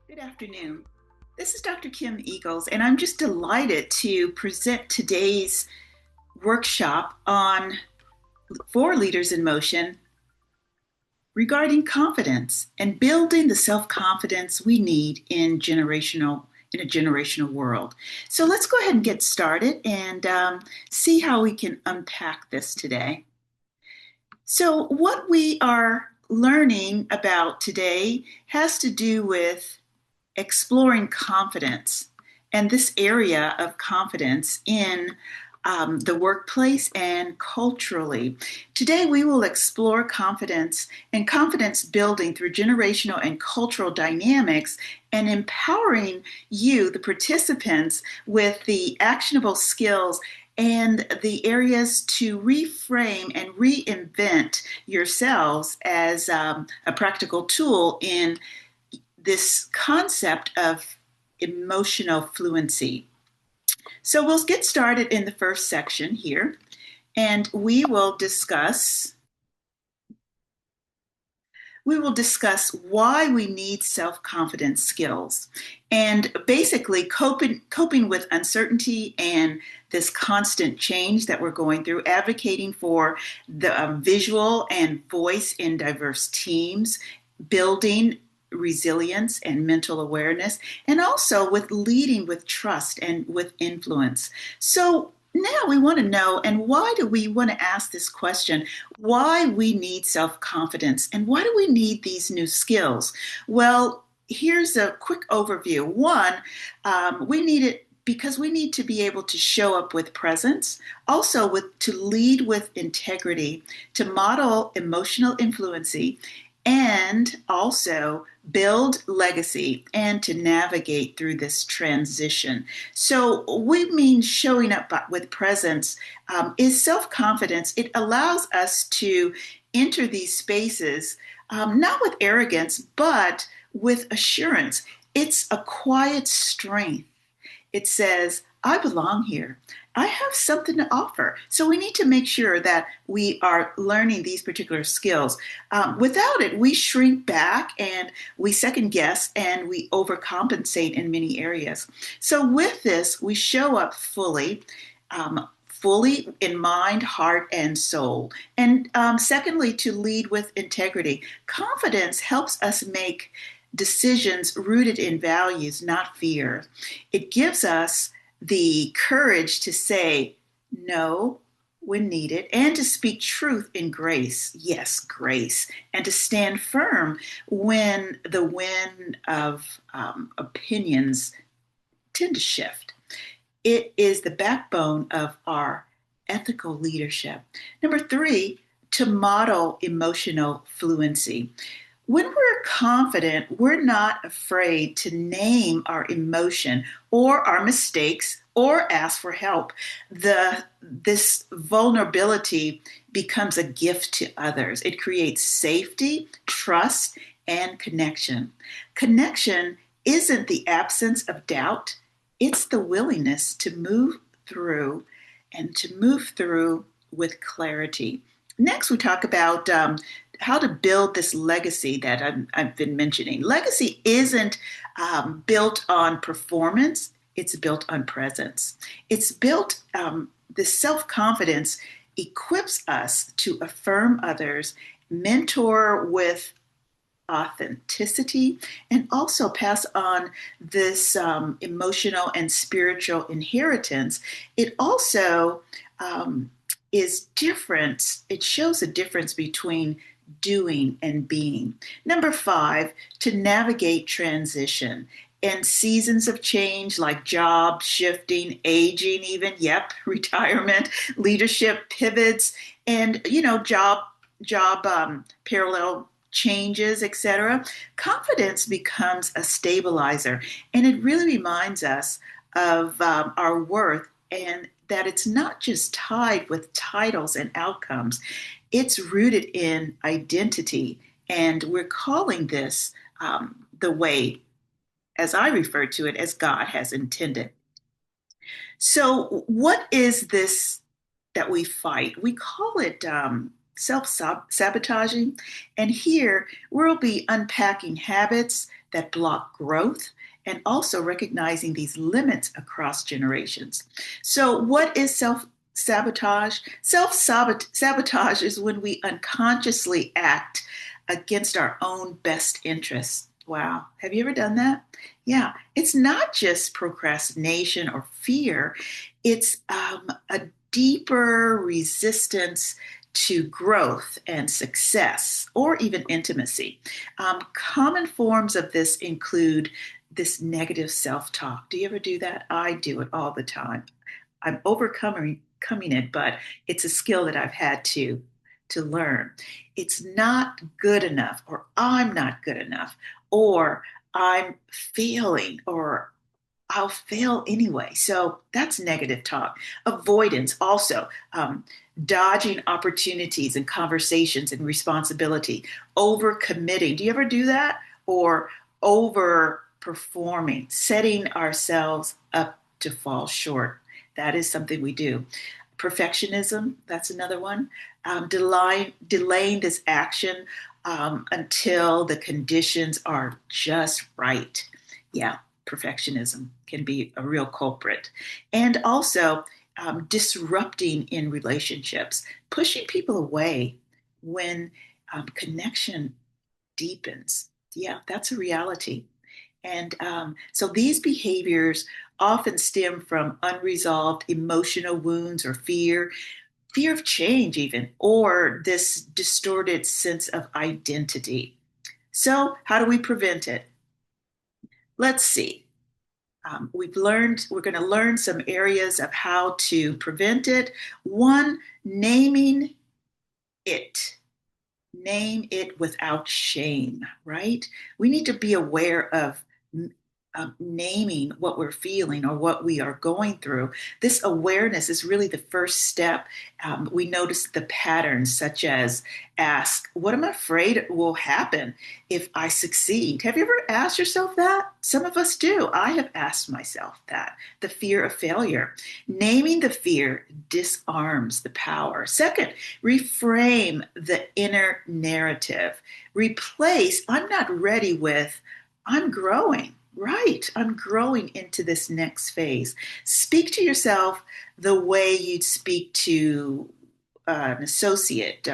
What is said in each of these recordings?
Good afternoon. This is Dr. Kim Eagles, and I'm just delighted to present today's workshop on for Leaders in Motion regarding confidence and building the self-confidence we need in a generational world. So let's go ahead and get started and see how we can unpack this today. So what we are learning about today has to do with exploring confidence and this area of confidence in the workplace and culturally. Today, we will explore confidence and confidence building through generational and cultural dynamics and empowering you, the participants, with the actionable skills and the areas to reframe and reinvent yourselves as a practical tool in this concept of emotional fluency. So we'll get started in the first section here, and we will discuss why we need self-confidence skills and basically coping with uncertainty and this constant change that we're going through, advocating for the visual and voice in diverse teams, building resilience and mental awareness, and also with leading with trust and with influence. So now we want to know, and why do we want to ask this question, why we need self-confidence and why do we need these new skills? Well, here's a quick overview. One, we need it because we need to be able to show up with presence, also to lead with integrity, to model emotional influency, and also build legacy and to navigate through this transition. So we mean showing up with presence is self-confidence. It allows us to enter these spaces not with arrogance, but with assurance. It's a quiet strength. It says, I belong here. I have something to offer. So we need to make sure that we are learning these particular skills. Without it, we shrink back and we second guess and we overcompensate in many areas. So with this, we show up fully in mind, heart, and soul. And secondly, to lead with integrity. Confidence helps us make decisions rooted in values, not fear. It gives us the courage to say no when needed and to speak truth in grace. Yes, grace. And to stand firm when the wind of opinions tend to shift. It is the backbone of our ethical leadership. Number three, to model emotional fluency. When we're confident, we're not afraid to name our emotion or our mistakes or ask for help. This vulnerability becomes a gift to others. It creates safety, trust, and connection. Connection isn't the absence of doubt, it's the willingness to move through and to move through with clarity. Next, we talk about how to build this legacy that I've been mentioning. Legacy isn't built on performance, it's built on presence. It's built, the self confidence equips us to affirm others, mentor with authenticity, and also pass on this emotional and spiritual inheritance. It also is different. It shows a difference between doing and being. Number five, to navigate transition and seasons of change like job shifting, aging, even, yep, retirement, leadership pivots, and job parallel changes, etc. Confidence becomes a stabilizer, and it really reminds us of our worth and that it's not just tied with titles and outcomes. It's rooted in identity, and we're calling this the way, as I refer to it, as God has intended. So, what is this that we fight? We call it self sabotaging. And here we'll be unpacking habits that block growth and also recognizing these limits across generations. So, what is sabotage? Sabotage is when we unconsciously act against our own best interests. Wow. Have you ever done that? Yeah. It's not just procrastination or fear, it's a deeper resistance to growth and success or even intimacy. Common forms of this include this negative self talk. Do you ever do that? I do it all the time. I'm overcoming it, but it's a skill that I've had to learn. It's not good enough, or I'm not good enough, or I'm failing, or I'll fail anyway. So that's negative talk. Avoidance also, dodging opportunities and conversations and responsibility, over committing. Do you ever do that? Or over performing, setting ourselves up to fall short. That is something we do. Perfectionism, that's another one. Delaying this action until the conditions are just right. Yeah, perfectionism can be a real culprit. And also disrupting in relationships, pushing people away when connection deepens. Yeah, that's a reality. And so these behaviors often stem from unresolved emotional wounds or fear of change, even, or this distorted sense of identity. So, how do we prevent it? Let's see. We're going to learn some areas of how to prevent it. One, naming it. Name it without shame, right? We need to be aware of naming what we're feeling or what we are going through. This awareness is really the first step. We notice the patterns, such as ask, what am I afraid will happen if I succeed? Have you ever asked yourself that? Some of us do. I have asked myself that. The fear of failure. Naming the fear disarms the power. Second, reframe the inner narrative. Replace, I'm not ready with, I'm growing. Right, I'm growing into this next phase. Speak to yourself the way you'd speak to an associate,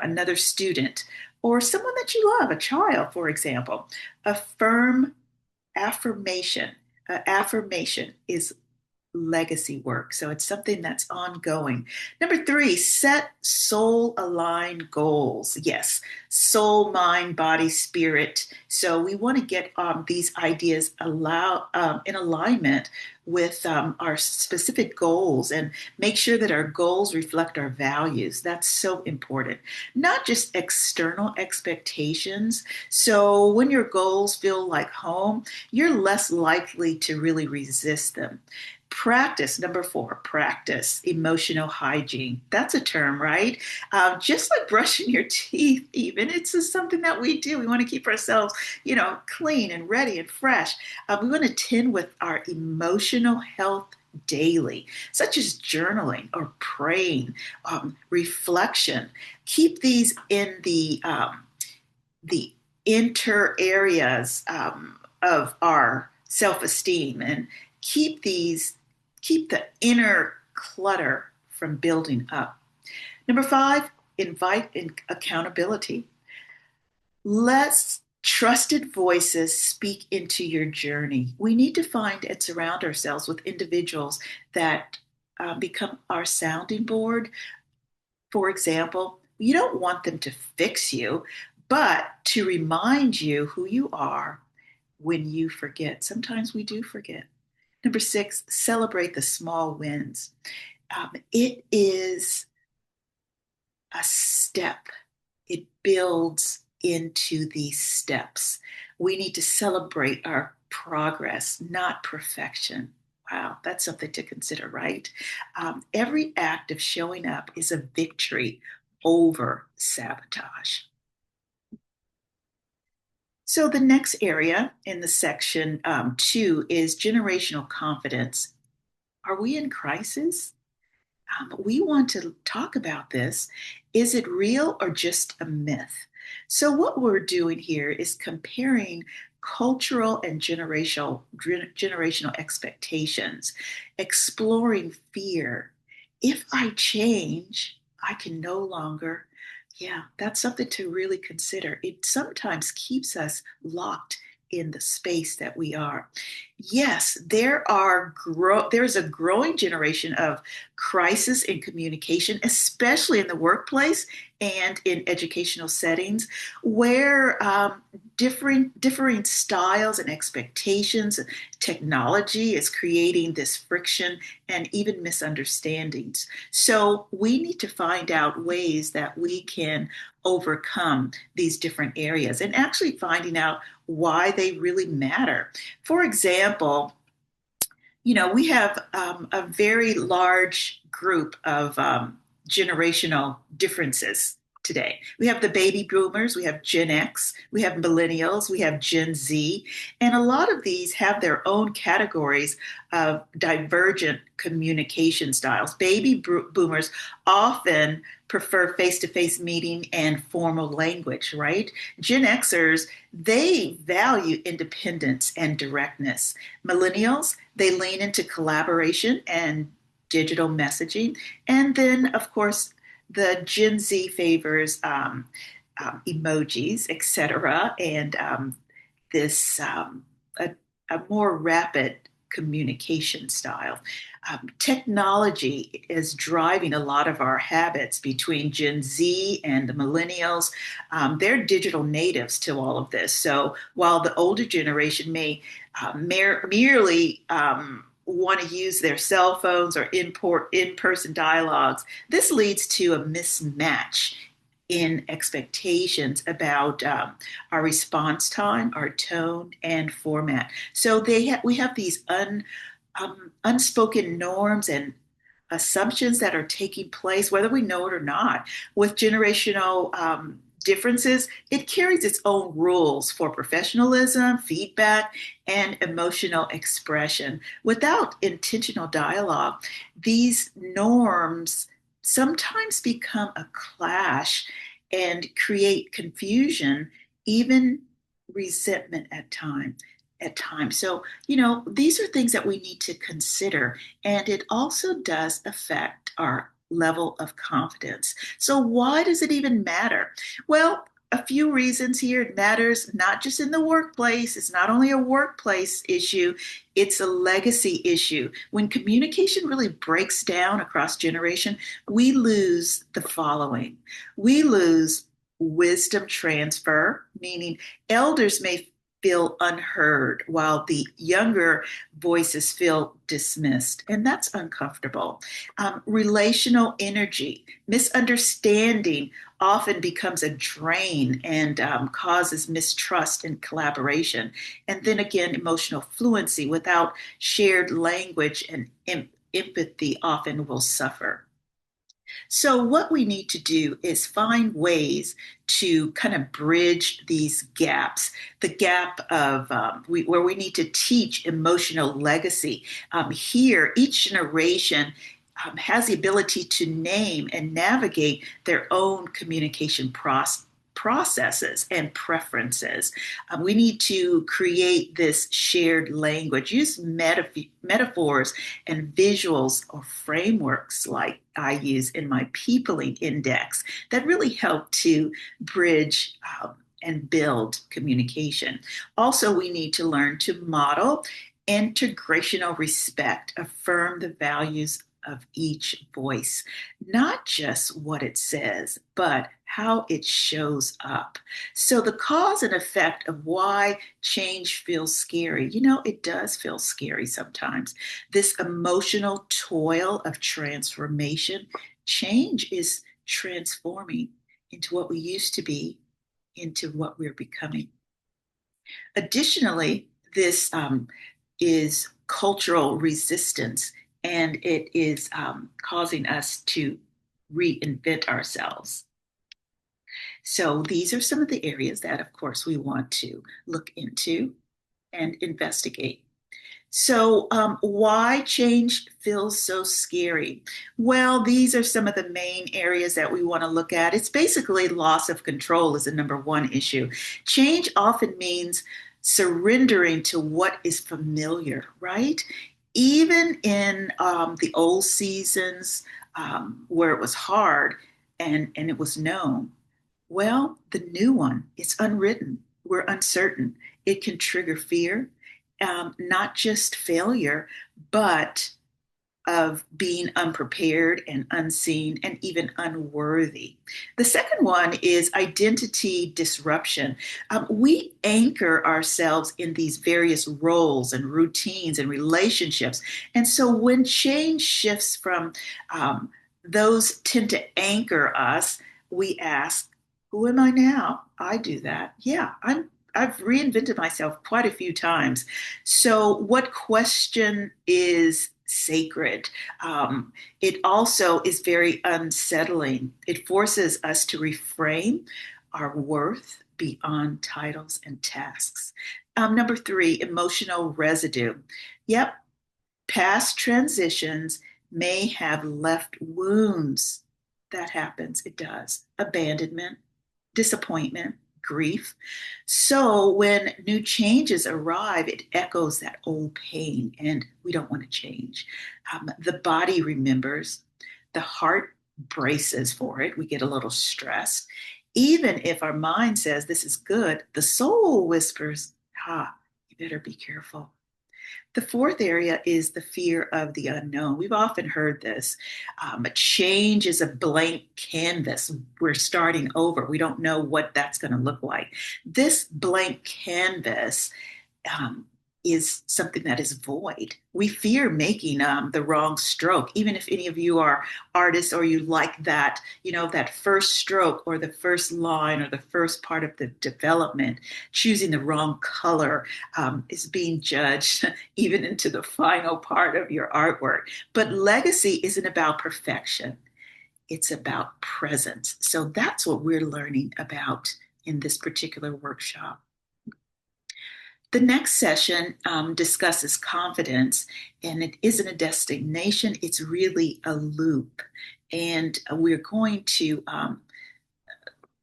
another student, or someone that you love, a child, for example. Affirm affirmation. Affirmation is legacy work. So it's something that's ongoing. Number three, set soul aligned goals. Yes, soul, mind, body, spirit. So we want to get these ideas in alignment with our specific goals and make sure that our goals reflect our values. That's so important. Not just external expectations. So when your goals feel like home, you're less likely to really resist them. Practice, number four, practice emotional hygiene. That's a term, right? Just like brushing your teeth, even. It's just something that we do. We want to keep ourselves, clean and ready and fresh. We want to tend with our emotional health daily, such as journaling or praying, reflection. Keep these in the inter areas of our self-esteem and keep the inner clutter from building up. Number five, invite in accountability. Let's trusted voices speak into your journey. We need to find and surround ourselves with individuals that become our sounding board. For example, you don't want them to fix you, but to remind you who you are when you forget. Sometimes we do forget. Number six, celebrate the small wins. It is a step, it builds into these steps. We need to celebrate our progress, not perfection. Wow, that's something to consider, right? Every act of showing up is a victory over sabotage. So, the next area in the section two is generational confidence. Are we in crisis? We want to talk about this. Is it real or just a myth? So, what we're doing here is comparing cultural and generational expectations, exploring fear. If I change, I can no longer. Yeah, that's something to really consider. It sometimes keeps us locked in the space that we are. Yes, there's a growing generation of crisis in communication, especially in the workplace and in educational settings, where differing styles and expectations, technology is creating this friction and even misunderstandings. So we need to find out ways that we can overcome these different areas and actually finding out why they really matter. For example, we have a very large group of generational differences today. We have the baby boomers, we have Gen X, we have millennials, we have Gen Z, and a lot of these have their own categories of divergent communication styles. Baby boomers often prefer face-to-face meeting and formal language, right? Gen Xers, they value independence and directness. Millennials, they lean into collaboration and digital messaging. And then, of course, the Gen Z favors emojis, etc., and this a, a more rapid communication style. Technology is driving a lot of our habits between Gen Z and the millennials. They're digital natives to all of this. So while the older generation may merely want to use their cell phones or import in-person dialogues, this leads to a mismatch in expectations about our response time, our tone, and format. So we have these unspoken norms and assumptions that are taking place, whether we know it or not. With generational differences, it carries its own rules for professionalism, feedback, and emotional expression. Without intentional dialogue, these norms sometimes become a clash and create confusion, even resentment at times. So, these are things that we need to consider. And it also does affect our level of confidence. So, why does it even matter? Well, a few reasons here. It matters not just in the workplace. It's not only a workplace issue, it's a legacy issue. When communication really breaks down across generation, we lose the following. We lose wisdom transfer, meaning elders may feel unheard while the younger voices feel dismissed. And that's uncomfortable. Relational energy, misunderstanding often becomes a drain and causes mistrust and collaboration. And then again, emotional fluency without shared language and empathy often will suffer. So, what we need to do is find ways to kind of bridge these gaps, the gap of where we need to teach emotional legacy. Here, each generation has the ability to name and navigate their own communication processes and preferences. We need to create this shared language, use metaphors and visuals or frameworks like I use in my peopling index that really help to bridge and build communication. Also, we need to learn to model integrational respect, affirm the values of each voice, not just what it says, but how it shows up. So, the cause and effect of why change feels scary, it does feel scary sometimes. This emotional toil of transformation, change is transforming into what we used to be, into what we're becoming. Additionally, this is cultural resistance, and it is causing us to reinvent ourselves. So, these are some of the areas that, of course, we want to look into and investigate. So, why change feels so scary? Well, these are some of the main areas that we want to look at. It's basically loss of control is the number one issue. Change often means surrendering to what is familiar, right? Even in the old seasons where it was hard and it was known, well, the new one, it's unwritten. We're uncertain. It can trigger fear, not just failure, but of being unprepared and unseen and even unworthy. The second one is identity disruption. We anchor ourselves in these various roles and routines and relationships. And so when change shifts from those tend to anchor us, we ask, who am I now? I do that. Yeah, I've reinvented myself quite a few times. So, what question is sacred? It also is very unsettling. It forces us to reframe our worth beyond titles and tasks. Number three, emotional residue. Yep, past transitions may have left wounds. That happens, it does. Abandonment, disappointment, grief. So when new changes arrive, it echoes that old pain, and we don't want to change. The body remembers, the heart braces for it. We get a little stressed. Even if our mind says this is good, the soul whispers, you better be careful. The fourth area is the fear of the unknown. We've often heard this. Change is a blank canvas. We're starting over. We don't know what that's going to look like. This blank canvas um, is something that is void. We fear making the wrong stroke, even if any of you are artists or you like that, that first stroke or the first line or the first part of the development, choosing the wrong color is being judged even into the final part of your artwork. But legacy isn't about perfection. It's about presence. So that's what we're learning about in this particular workshop. The next session discusses confidence, and it isn't a destination, it's really a loop. And we're going to,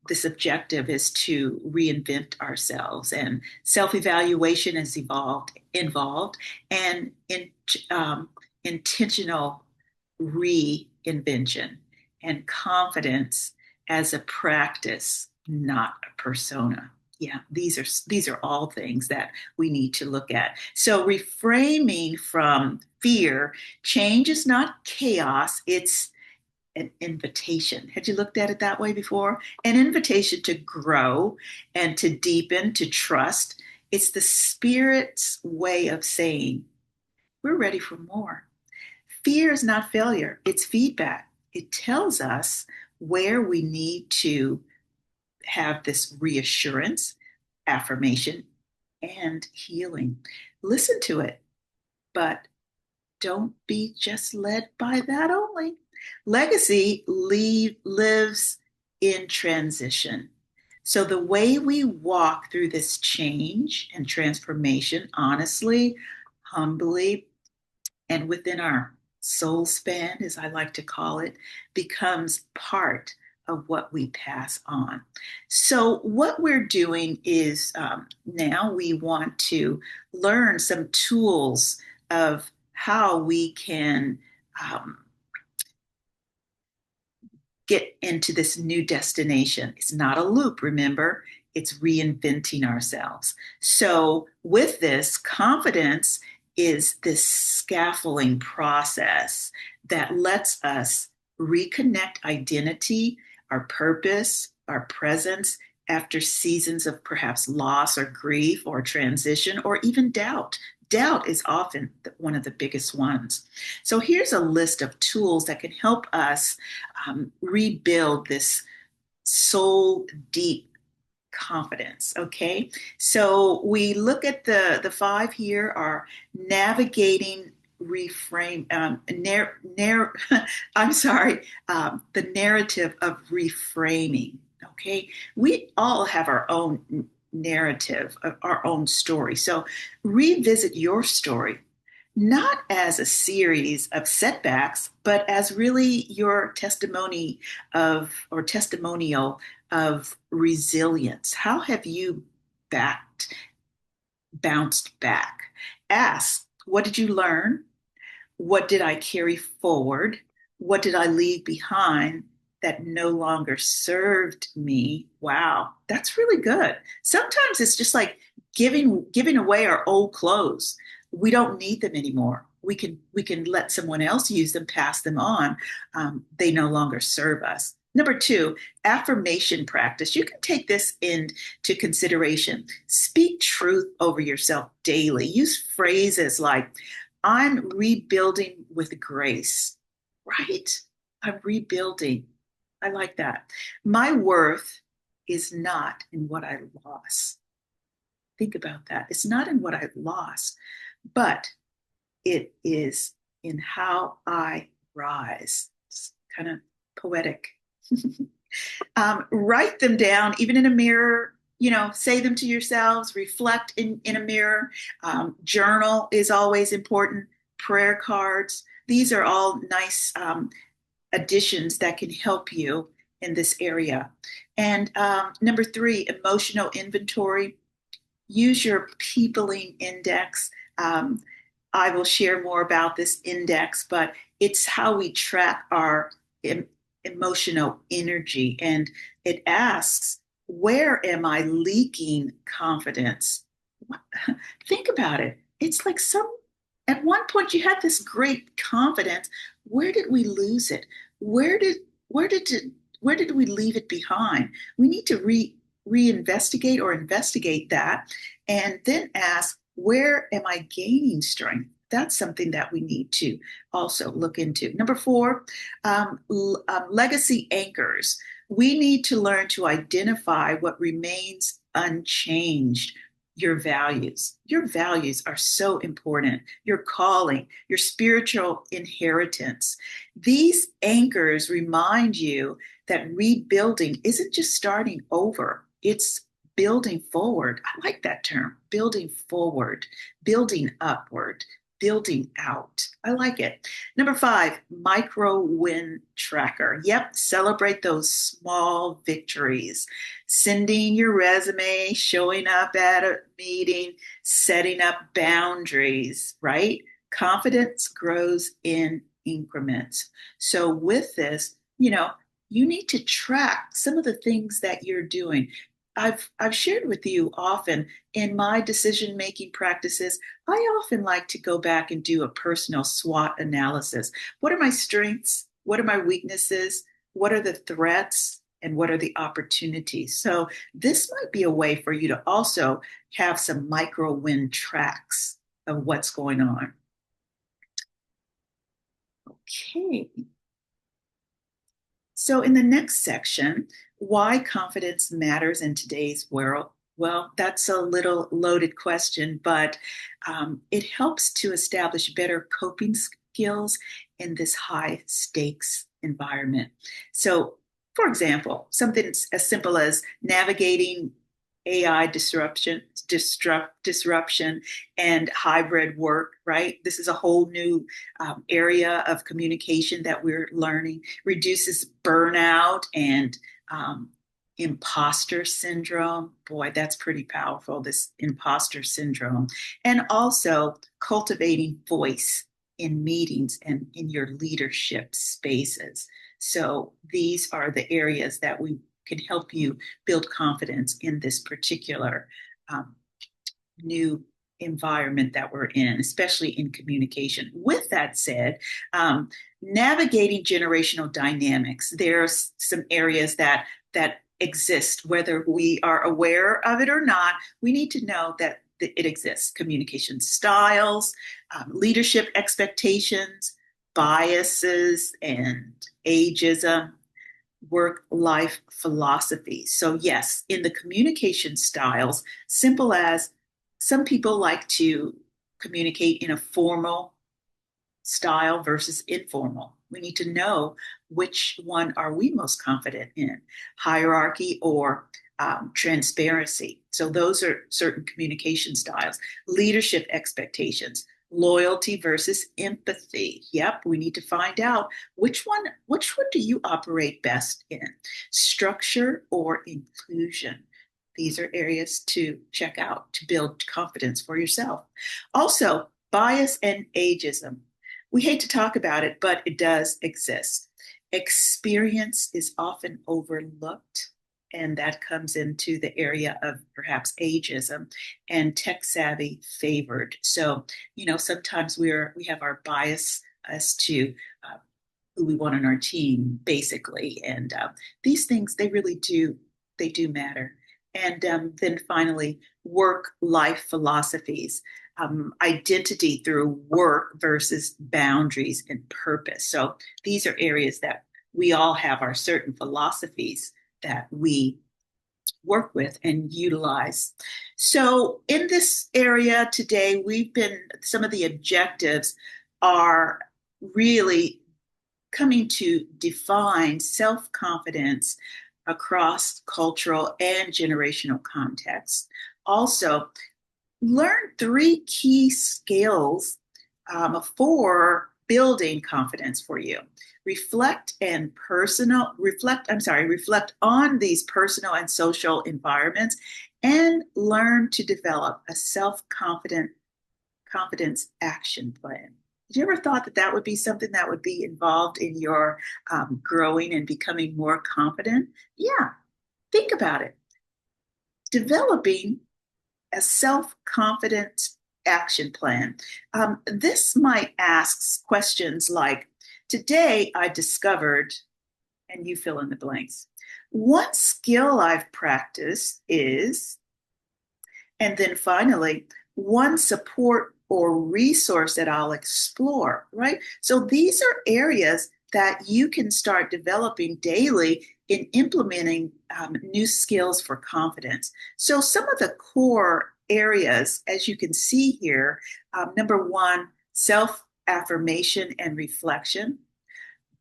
this objective is to reinvent ourselves, and self-evaluation is involved, and intentional reinvention, and confidence as a practice, not a persona. Yeah, these are all things that we need to look at. So reframing from fear, change is not chaos, it's an invitation. Had you looked at it that way before? An invitation to grow and to deepen, to trust. It's the spirit's way of saying, we're ready for more. Fear is not failure, it's feedback. It tells us where we need to have this reassurance, affirmation, and healing. Listen to it, but don't be just led by that only. Legacy lives in transition. So the way we walk through this change and transformation, honestly, humbly, and within our soul span, as I like to call it, becomes part of what we pass on. So, what we're doing is now we want to learn some tools of how we can um, get into this new destination. It's not a loop, remember, it's reinventing ourselves. So, with this, confidence is this scaffolding process that lets us reconnect identity, our purpose, our presence after seasons of perhaps loss or grief or transition or even doubt. Doubt is often one of the biggest ones. So here's a list of tools that can help us rebuild this soul deep confidence. Okay, so we look at the five here are navigating reframe I'm sorry, the narrative of reframing. Okay, we all have our own narrative, our own story. So revisit your story, not as a series of setbacks, but as really your testimony of or testimonial of resilience. How have you backed bounced back. Ask, what did you learn? What did I carry forward? What did I leave behind that no longer served me? Wow, that's really good. Sometimes it's just like giving away our old clothes. We don't need them anymore. We can let someone else use them, pass them on. They no longer serve us. Number two, affirmation practice. You can take this into consideration. Speak truth over yourself daily. Use phrases like, I'm rebuilding with grace, right? I'm rebuilding. I like that. My worth is not in what I lost. Think about that. It's not in what I lost, but it is in how I rise. It's kind of poetic. Write them down, even in a mirror. Say them to yourselves, reflect in a mirror. Journal is always important. Prayer cards. These are all nice additions that can help you in this area. And number three, emotional inventory. Use your peopling index. I will share more about this index, but it's how we track our emotional energy. And it asks, where am I leaking confidence? Think about it. It's like at one point you had this great confidence. Where did we lose it? Where did, where did it, where did we leave it behind? We need to reinvestigate or investigate that and then ask, where am I gaining strength? That's something that we need to also look into. Number four, legacy anchors. We need to learn to identify what remains unchanged. Your values. Your values are so important. Your calling, your spiritual inheritance. These anchors remind you that rebuilding isn't just starting over, it's building forward. I like that term, building forward, building upward, building out. I like it. Number five, micro win tracker. Yep, celebrate those small victories. Sending your resume, showing up at a meeting, setting up boundaries, right? Confidence grows in increments. So with this, you need to track some of the things that you're doing. I've shared with you often in my decision making practices, I often like to go back and do a personal SWOT analysis. What are my strengths? What are my weaknesses? What are the threats? And what are the opportunities? So, this might be a way for you to also have some micro win tracks of what's going on. Okay. So, in the next section, why confidence matters in today's world. Well, that's a little loaded question, but it helps to establish better coping skills in this high stakes environment. So, for example, something as simple as navigating AI disruption and hybrid work, right? This is a whole new area of communication that we're learning, reduces burnout and um, imposter syndrome. Boy, that's pretty powerful, this imposter syndrome. And also cultivating voice in meetings and in your leadership spaces. So these are the areas that we can help you build confidence in this particular new environment that we're in, especially in communication. With that said, navigating generational dynamics, there's some areas that exist, whether we are aware of it or not. We need to know that it exists. Communication styles, leadership expectations, biases, and ageism, work life philosophy. So, yes, in the communication styles, simple as some people like to communicate in a formal style versus informal. We need to know which one are we most confident in, hierarchy or transparency. So those are certain communication styles. Leadership expectations, loyalty versus empathy. Yep, we need to find out which one do you operate best in? Structure or inclusion? These are areas to check out to build confidence for yourself. Also, bias and ageism. We hate to talk about it, but it does exist. Experience is often overlooked, and that comes into the area of perhaps ageism and tech savvy favored. So, sometimes we have our bias as to who we want on our team, basically. And these things, they do matter. And then finally, work life philosophies, identity through work versus boundaries and purpose. So these are areas that we all have our certain philosophies that we work with and utilize. So in this area today, some of the objectives are really coming to define self confidence across cultural and generational contexts. Also, learn three key skills for building confidence for you. Reflect on these personal and social environments and learn to develop a confidence action plan. Did you ever thought that that would be something that would be involved in your growing and becoming more confident? Yeah, think about it. Developing a self-confidence action plan. This might ask questions like, today I discovered, and you fill in the blanks. One skill I've practiced is, and then finally, one support or resource that I'll explore, right? So these are areas that you can start developing daily in implementing new skills for confidence. So some of the core areas, as you can see here, number one, self affirmation and reflection,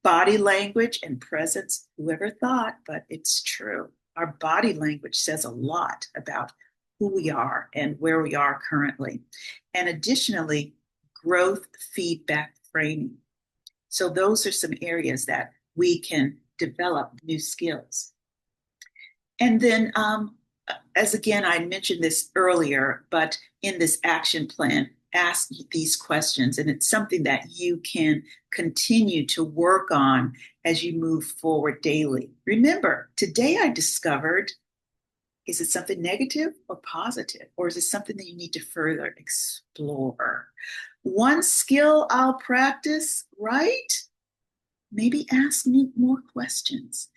body language and presence. Whoever thought, but it's true. Our body language says a lot about who we are and where we are currently. And additionally, growth feedback framing. So those are some areas that we can develop new skills. And then, as again, I mentioned this earlier, but in this action plan, ask these questions. And it's something that you can continue to work on as you move forward daily. Remember, today I discovered, is it something negative or positive? Or is it something that you need to further explore? One skill I'll practice, right? Maybe ask me more questions.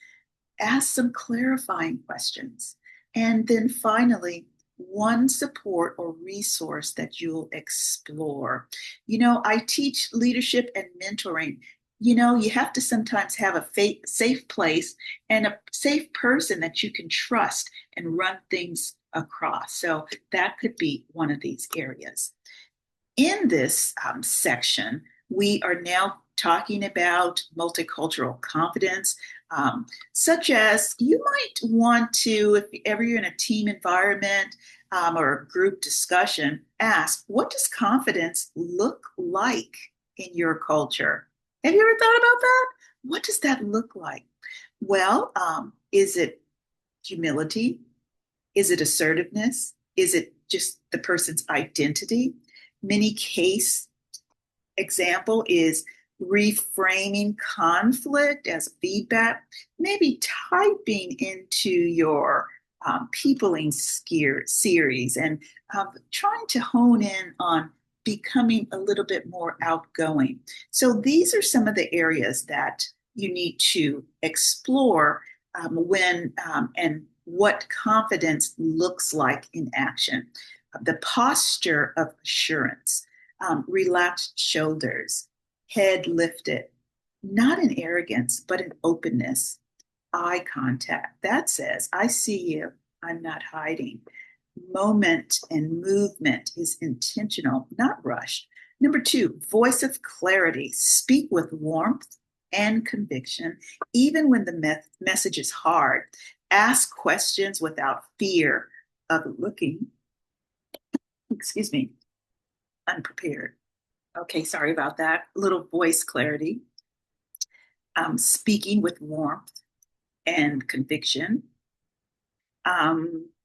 Ask some clarifying questions. And then finally, one support or resource that you'll explore. I teach leadership and mentoring. You have to sometimes have a safe place and a safe person that you can trust and run things across. So that could be one of these areas. In this section, we are now talking about multicultural confidence, such as you might want to, if ever you're in a team environment or a group discussion, ask, what does confidence look like in your culture? Have you ever thought about that? What does that look like? Well, is it humility? Is it assertiveness? Is it just the person's identity? Many case example is reframing conflict as feedback, maybe typing into your peopling series and trying to hone in on becoming a little bit more outgoing. So these are some of the areas that you need to explore and what confidence looks like in action. The posture of assurance, relaxed shoulders, head lifted, not in arrogance, but in openness, eye contact. That says, I see you, I'm not hiding. Moment and movement is intentional, not rushed. Number two, voice of clarity, speak with warmth and conviction, even when the message is hard. Ask questions without fear of looking, unprepared. Okay, sorry about that. A little voice clarity. Speaking with warmth and conviction.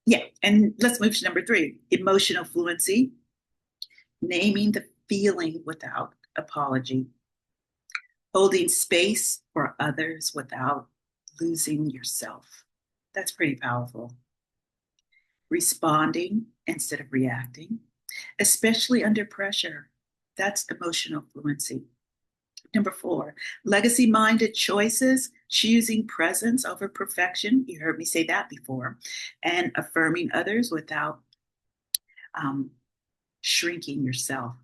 Yeah, and let's move to number 3, emotional fluency, naming the feeling without apology, holding space for others without losing yourself. That's pretty powerful. Responding instead of reacting, especially under pressure. That's emotional fluency. Number 4, legacy minded choices, choosing presence over perfection. You heard me say that before. And affirming others without um, shrinking yourself,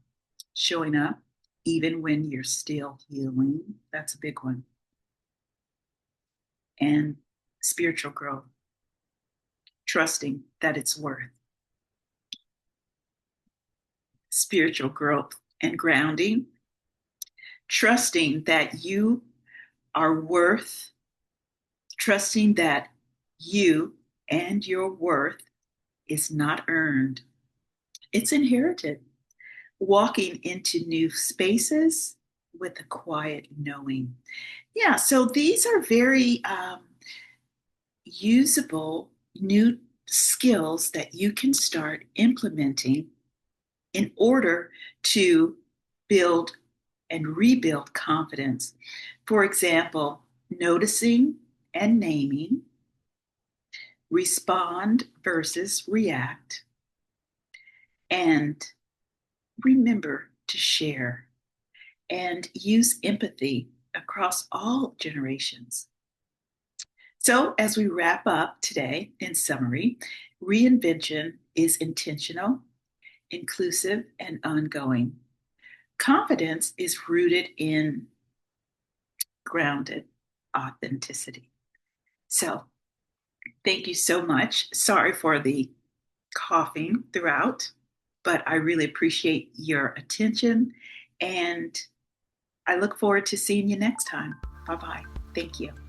showing up even when you're still healing. That's a big one. And spiritual growth, trusting that it's worth. Spiritual growth and grounding, trusting that you are worth, trusting that you and your worth is not earned, it's inherited. Walking into new spaces with a quiet knowing. Yeah, so these are very usable new skills that you can start implementing in order to build and rebuild confidence. For example, noticing and naming, respond versus react, and remember to share and use empathy across all generations. So, as we wrap up today, in summary, reinvention is intentional, inclusive, and ongoing. Confidence is rooted in grounded authenticity. So, thank you so much. Sorry for the coughing throughout, but I really appreciate your attention, and I look forward to seeing you next time. Bye bye. Thank you.